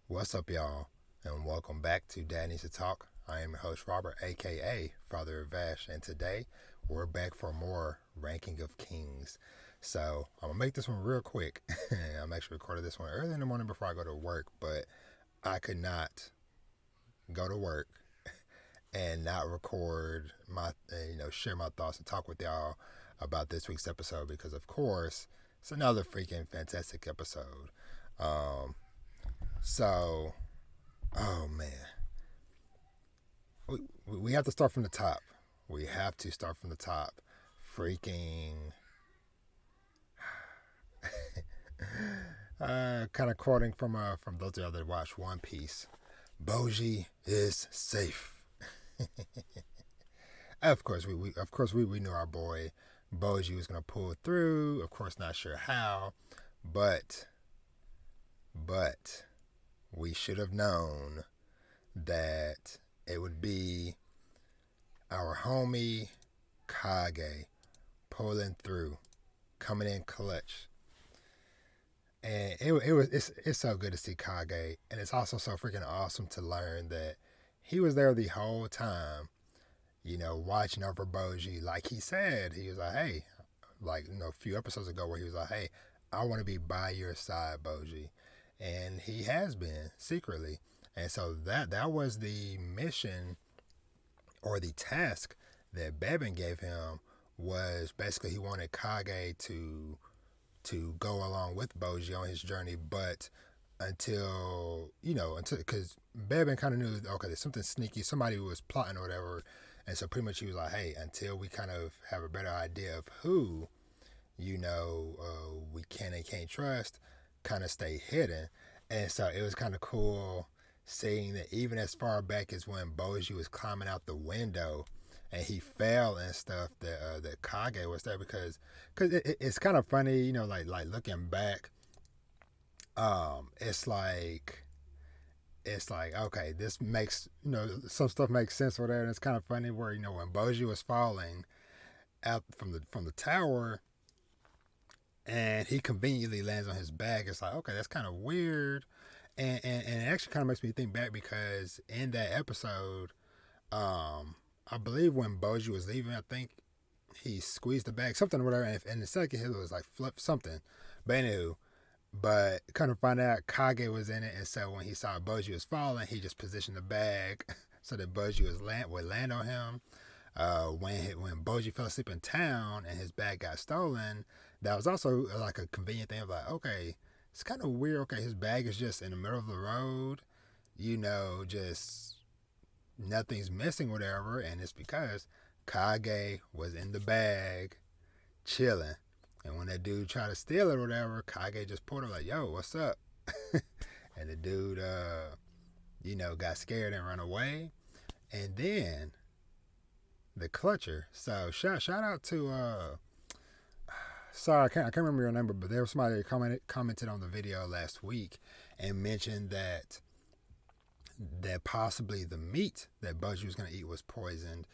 What's up, y'all? And welcome back to Dad Needs to Talk. I am your host, Robert, aka Father of Vash, and today we're back for more Ranking of Kings. So I'm gonna make this one real quick. I'm actually recording this one early in the morning before I go to work, but I could not go to work and not record share my thoughts and talk with y'all about this week's episode because, of course, it's another freaking fantastic episode. Um, so Oh man, we have to start from the top. We have to start from the top. Freaking, kind of quoting from those of y'all that watch One Piece. Boji is safe. Of course we knew our boy Boji was gonna pull through. Of course, not sure how, but but we should have known that it would be our homie Kage pulling through, coming in clutch. And it's so good to see Kage, and it's also so freaking awesome to learn that he was there the whole time, watching over Boji. Like he said, he was like, hey, a few episodes ago where he was like, hey, I want to be by your side, Boji. And he has been secretly. And so that was the mission or the task that Bebin gave him, was basically he wanted Kage to go along with Boji on his journey, but until because Bebin kind of knew, okay, there's something sneaky, somebody was plotting or whatever, and so pretty much he was like, hey, until we kind of have a better idea of who we can and can't trust, kind of stay hidden. And so it was kind of cool seeing that even as far back as when Boji was climbing out the window and he fell and stuff, that Kage was there it's kind of funny, like looking back. It's like okay, this makes some stuff makes sense or whatever. And it's kind of funny where when Boji was falling out from the tower and he conveniently lands on his back. It's like, okay, that's kind of weird. And it actually kind of makes me think back because in that episode, I believe when Boji was leaving, I think he squeezed the bag, something or whatever, and the second hit was like flip something. But anywho, but kind of find out Kage was in it, and so when he saw Boji was falling, he just positioned the bag so that Boji would land on him. When Boji fell asleep in town and his bag got stolen, that was also like a convenient thing of like, okay, it's kind of weird. Okay, his bag is just in the middle of the road, just nothing's missing, whatever, and it's because Kage was in the bag, chilling. And when that dude tried to steal it or whatever, Kage just pulled him like, yo, what's up? And the dude, got scared and ran away. And then the clutcher. So shout out to sorry, I can't remember your number, but there was somebody that commented on the video last week and mentioned that possibly the meat that Boji was gonna eat was poisoned,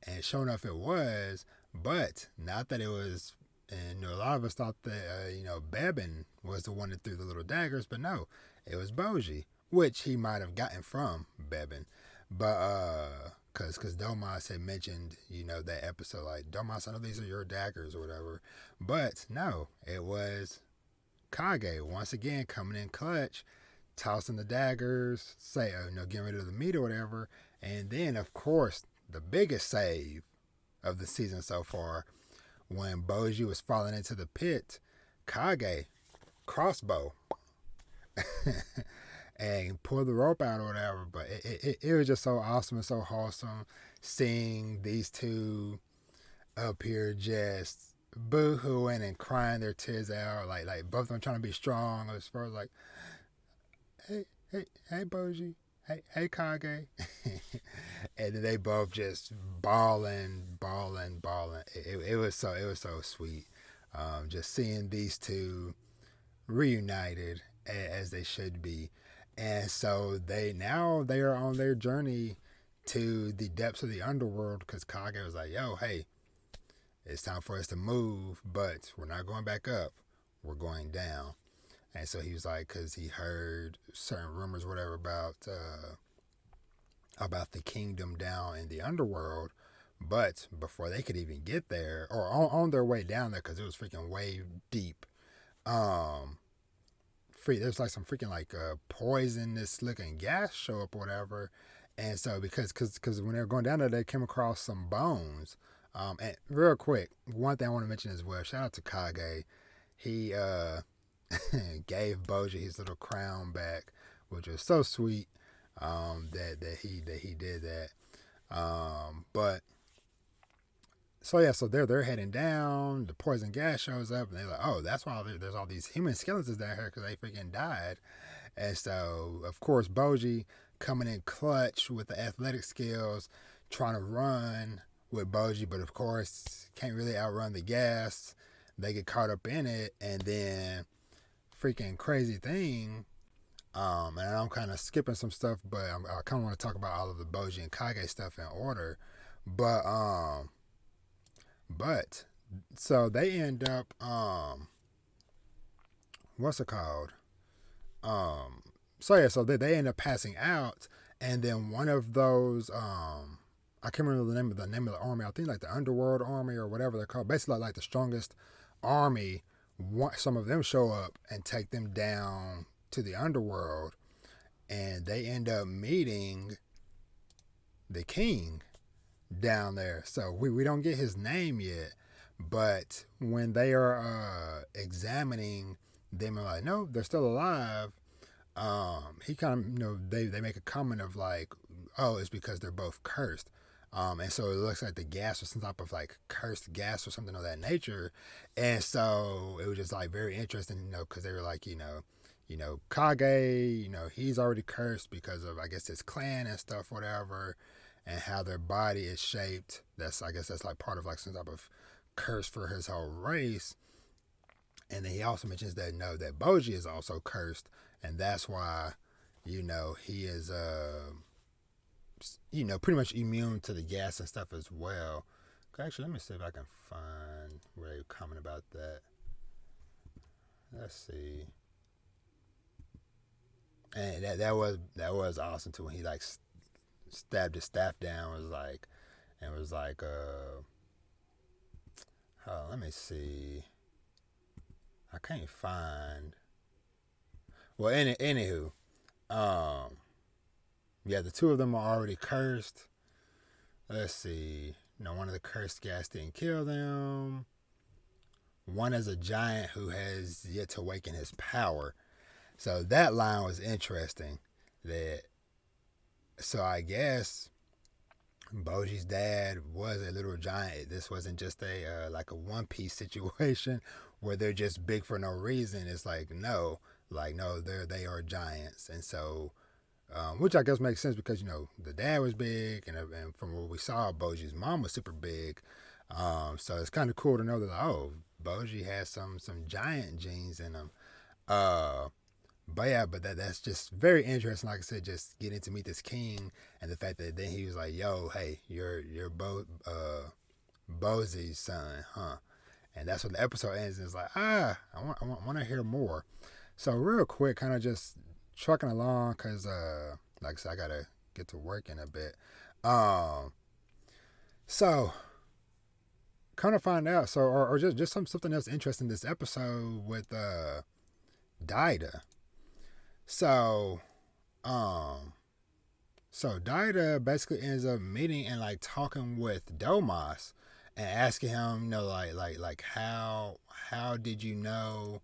and sure enough it was. But not that it was. And a lot of us thought that Bebin was the one that threw the little daggers, but no, it was Boji, which he might have gotten from Bebin, but because Domas had mentioned that episode, like, Domas, I know these are your daggers or whatever, but no, it was Kage once again coming in clutch, tossing the daggers, getting rid of the meat or whatever, and then of course the biggest save of the season so far, when Boji was falling into the pit, Kage crossbow and pulled the rope out or whatever. But it was just so awesome and so wholesome seeing these two up here just boo-hooing and crying their tears out, like both of them trying to be strong as far as like, hey Boji, hey Kage. And then they both just bawling. It was so sweet, just seeing these two reunited as they should be. And so they are on their journey to the depths of the underworld, because Kage was like, yo, hey, it's time for us to move, but we're not going back up, we're going down. And so he was like, because he heard certain rumors, whatever, about the kingdom down in the underworld. But before they could even get there, or on their way down there, because it was freaking way deep, um, there's like some freaking like poisonous looking gas show up or whatever. And so because when they were going down there, they came across some bones. And real quick, one thing I want to mention as well, shout out to Kage. He gave Boji his little crown back, which was so sweet. That he did that. But so yeah, so they're heading down. The poison gas shows up, and they're like, "Oh, that's why there's all these human skeletons down here because they freaking died." And so, of course, Boji coming in clutch with the athletic skills, trying to run with Boji, but of course, can't really outrun the gas. They get caught up in it, and then freaking crazy thing. And I'm kind of skipping some stuff, but I kind of want to talk about all of the Boji and Kage stuff in order. But so they end up what's it called? So they end up passing out, and then one of those I can't remember the name of the army. I think like the Underworld Army or whatever they're called. Basically like the strongest army. Some of them show up and take them down to the underworld, and they end up meeting the king down there. So we don't get his name yet, but when they are examining them, are like, no, they're still alive. He kind of, they make a comment of like, oh, it's because they're both cursed. And so it looks like the gas was some type of like cursed gas or something of that nature. And so it was just like very interesting, because they were like, Kage, he's already cursed because of, I guess, his clan and stuff, whatever, and how their body is shaped. I guess that's like part of like some type of curse for his whole race. And then he also mentions that, that Boji is also cursed, and that's why, he is, pretty much immune to the gas and stuff as well. Actually, let me see if I can find where they comment about that. Let's see. And that was awesome too, when he like stabbed his staff down. Was like let me see. I can't find. Well, anywho, yeah, the two of them are already cursed. Let's see. One of the cursed gas didn't kill them. One is a giant who has yet to awaken his power. So that line was interesting. So I guess Boji's dad was a little giant. This wasn't just a like a One Piece situation where they're just big for no reason. It's like no, they are giants, and so. Which I guess makes sense because the dad was big, and from what we saw, Boji's mom was super big. So it's kind of cool to know that Boji has some giant genes in him. But yeah, that's just very interesting. Like I said, just getting to meet this king, and the fact that then he was like, "Yo, hey, you're Bozi's son, huh?" And that's when the episode ends. And it's like, I want to hear more. So real quick, kind of just trucking along because like I said, I gotta get to work in a bit. So kind of find out, or just something else interesting this episode with Daida. So Daida basically ends up meeting and like talking with Domas and asking him, like how did you know,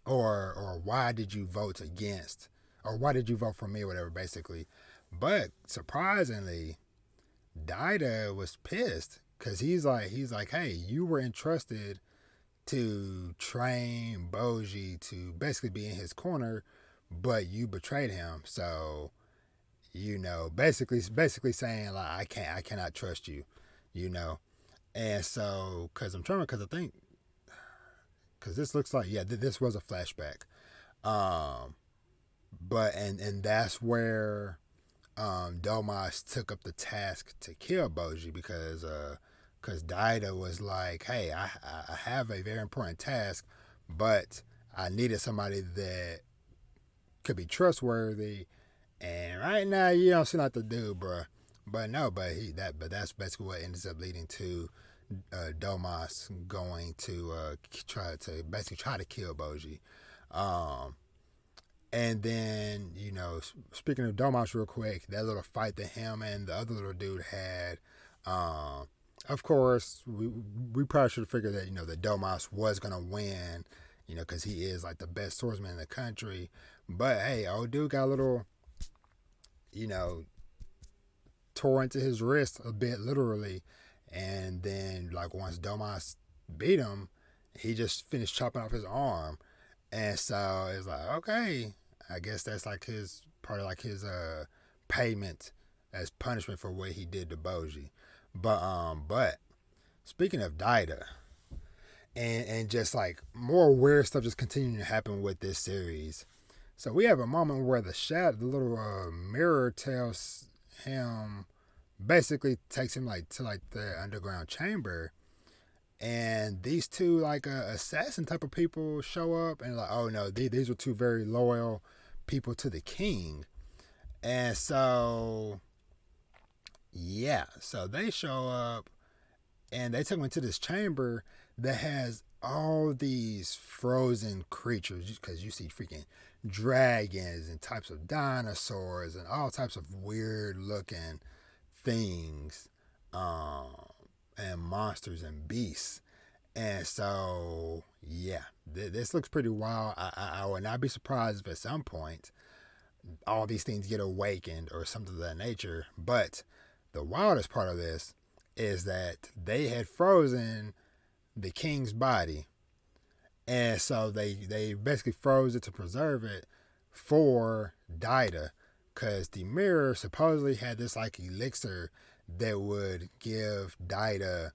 or why did you vote against, or why did you vote for me, or whatever, basically. But surprisingly, Daida was pissed because he's like, hey, you were entrusted to train Boji to basically be in his corner, but you betrayed him. So, basically saying like, I cannot trust you, And so, because I think, because this looks like, this was a flashback. But and that's where Domas took up the task to kill Boji because Daida was like, hey, I have a very important task, but I needed somebody that could be trustworthy. And right now, you don't seem like the dude, bro. But no, but that's basically what ends up leading to Domas going to try to kill Bojji. Um, and then, speaking of Domas real quick, that little fight that him and the other little dude had, of course, we probably should have figured that, that Domas was going to win, because he is like the best swordsman in the country. But hey, old dude got a little, tore into his wrist a bit, literally. And then, like, once Domas beat him, he just finished chopping off his arm. And so it's like, okay, I guess that's like his part of like his payment as punishment for what he did to Bojji. But speaking of Daida, and just like more weird stuff just continuing to happen with this series. So we have a moment where the little mirror tells him, basically takes him like to like the underground chamber. And these two like assassin type of people show up and like, oh no, these were two very loyal people to the king. And so, yeah, so they show up and they take me to this chamber that has all these frozen creatures, because you see freaking dragons and types of dinosaurs and all types of weird looking things, and monsters and beasts. And so, yeah, this looks pretty wild. I would not be surprised if at some point all these things get awakened or something of that nature. But the wildest part of this is that they had frozen the king's body. And so they basically froze it to preserve it for Daida, because the mirror supposedly had this like elixir that would give Daida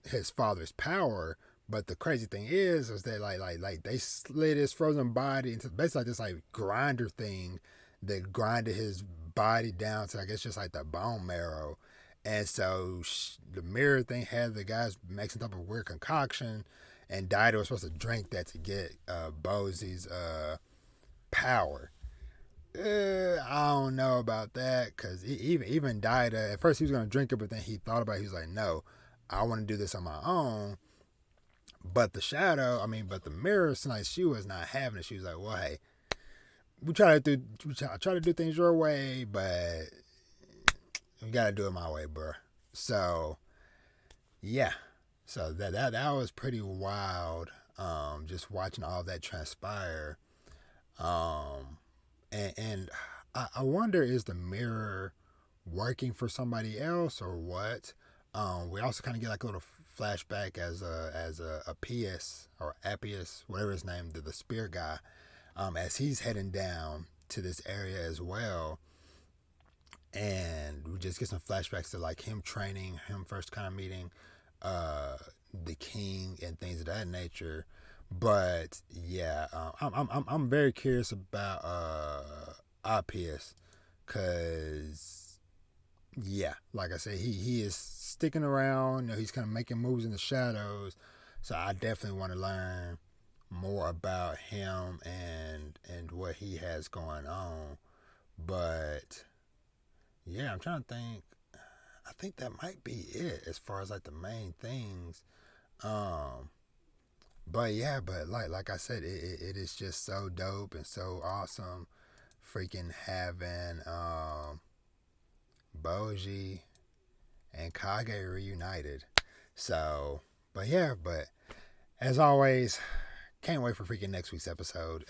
his father's power. But the crazy thing is that like they slid his frozen body into basically like this like grinder thing that grinded his body down to, I guess, just like the bone marrow. And so the mirror thing had the guys make some type of weird concoction, and Daida was supposed to drink that to get Bojji's power. I don't know about that, because even Daida, at first he was going to drink it, but then he thought about it. He was like, no, I want to do this on my own. But the mirror, like, she was not having it. She was like, well, hey, we try to do things your way, but you got to do it my way, bro. So, yeah. So that was pretty wild, just watching all that transpire. And I wonder, is the mirror working for somebody else or what? We also kind of get like a little flashback as a Appius or Appius, whatever his name, the spear guy, as he's heading down to this area as well. And we just get some flashbacks to like him training, him first kind of meeting the king and things of that nature. But yeah, I'm very curious about Appius, because yeah, like I said, he is sticking around. He's kind of making moves in the shadows. So I definitely want to learn more about him and what he has going on. But yeah, I'm trying to think. I think that might be it as far as like the main things. But yeah, but like I said, it is just so dope and so awesome, freaking having Bojji and Kage reunited. So, but yeah, but as always, can't wait for freaking next week's episode.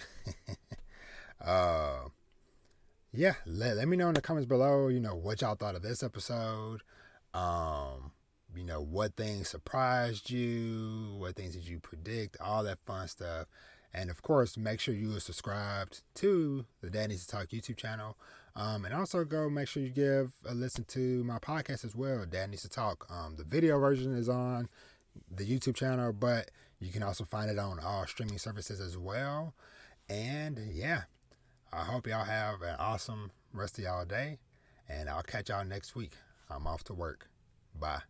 Yeah, let me know in the comments below, what y'all thought of this episode. What things surprised you, what things did you predict, all that fun stuff. And of course, make sure you are subscribed to the Dad Needs to Talk YouTube channel. And also go make sure you give a listen to my podcast as well, Dad Needs to Talk. The video version is on the YouTube channel, but you can also find it on all streaming services as well. And yeah, I hope y'all have an awesome rest of y'all day, and I'll catch y'all next week. I'm off to work. Bye.